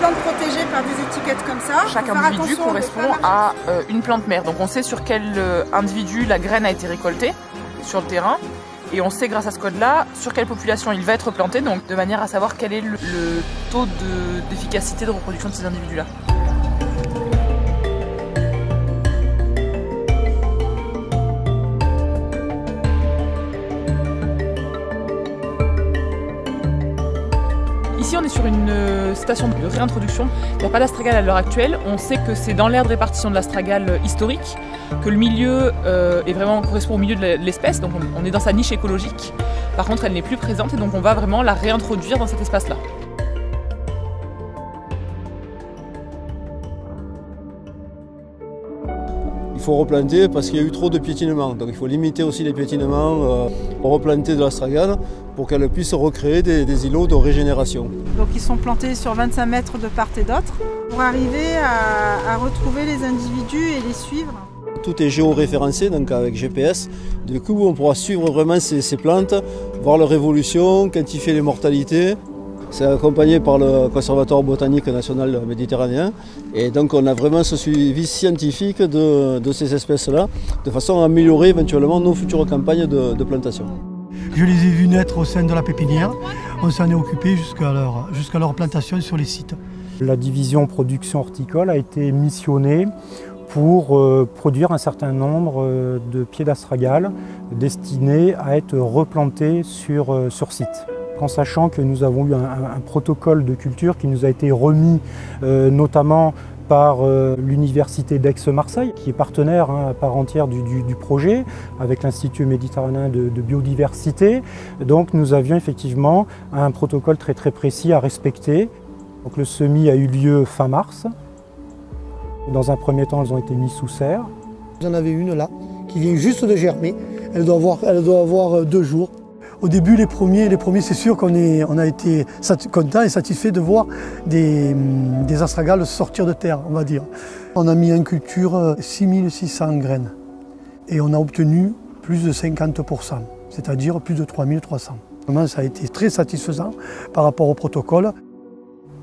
plantes protégées par des étiquettes comme ça. Chaque individu correspond à une plante mère. Donc on sait sur quel individu la graine a été récoltée sur le terrain. Et on sait grâce à ce code-là sur quelle population il va être planté, donc de manière à savoir quel est le taux d'efficacité de reproduction de ces individus-là. Ici on est sur une station de réintroduction, il n'y a pas d'astragale à l'heure actuelle, on sait que c'est dans l'aire de répartition de l'astragale historique, que le milieu correspond au milieu de l'espèce, donc on est dans sa niche écologique, par contre elle n'est plus présente et donc on va vraiment la réintroduire dans cet espace-là. Il faut replanter parce qu'il y a eu trop de piétinements, donc il faut limiter aussi les piétinements, replanter de l'astragale pour qu'elle puisse recréer des îlots de régénération. Donc ils sont plantés sur 25 mètres de part et d'autre pour arriver à retrouver les individus et les suivre. Tout est géoréférencé, donc avec GPS. Du coup, on pourra suivre vraiment ces plantes, voir leur évolution, quantifier les mortalités. C'est accompagné par le Conservatoire botanique national méditerranéen. Et donc on a vraiment ce suivi scientifique de ces espèces-là, de façon à améliorer éventuellement nos futures campagnes de plantation. Je les ai vus naître au sein de la pépinière. On s'en est occupé jusqu'à leur plantation sur les sites. La division production horticole a été missionnée pour produire un certain nombre de pieds d'astragale destinés à être replantés sur site. En sachant que nous avons eu un protocole de culture qui nous a été remis notamment par l'Université d'Aix-Marseille, qui est partenaire à part entière du projet, avec l'Institut méditerranéen de biodiversité. Donc nous avions effectivement un protocole très précis à respecter. Donc, le semis a eu lieu fin mars. Dans un premier temps, elles ont été mises sous serre. Vous en avez une là, qui vient juste de germer. Elle doit avoir 2 jours. Au début, les premiers c'est sûr qu'on a été content et satisfait de voir des astragales sortir de terre, on va dire. On a mis en culture 6600 graines et on a obtenu plus de 50%, c'est-à-dire plus de 3300. Vraiment, ça a été très satisfaisant par rapport au protocole.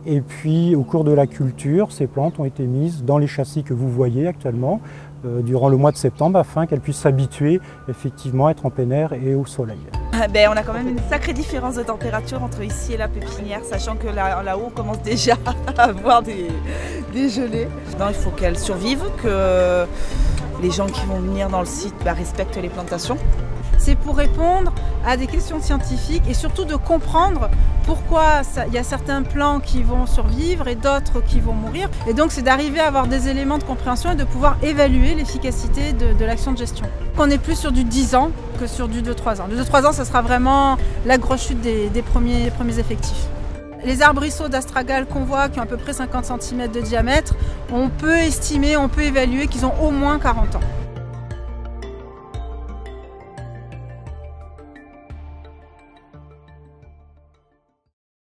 Et puis, au cours de la culture, ces plantes ont été mises dans les châssis que vous voyez actuellement durant le mois de septembre afin qu'elles puissent s'habituer effectivement à être en plein air et au soleil. On a quand même une sacrée différence de température entre ici et la pépinière, sachant que là-haut on commence déjà à avoir des gelées. Non, il faut qu'elles survivent, que les gens qui vont venir dans le site respectent les plantations. C'est pour répondre à des questions scientifiques et surtout de comprendre pourquoi il y a certains plants qui vont survivre et d'autres qui vont mourir. Et donc c'est d'arriver à avoir des éléments de compréhension et de pouvoir évaluer l'efficacité de l'action de gestion. On est plus sur du 10 ans que sur du 2-3 ans. Du 2-3 ans, ça sera vraiment la grosse chute des premiers effectifs. Les arbrisseaux d'astragales qu'on voit, qui ont à peu près 50 cm de diamètre, on peut estimer, on peut évaluer qu'ils ont au moins 40 ans.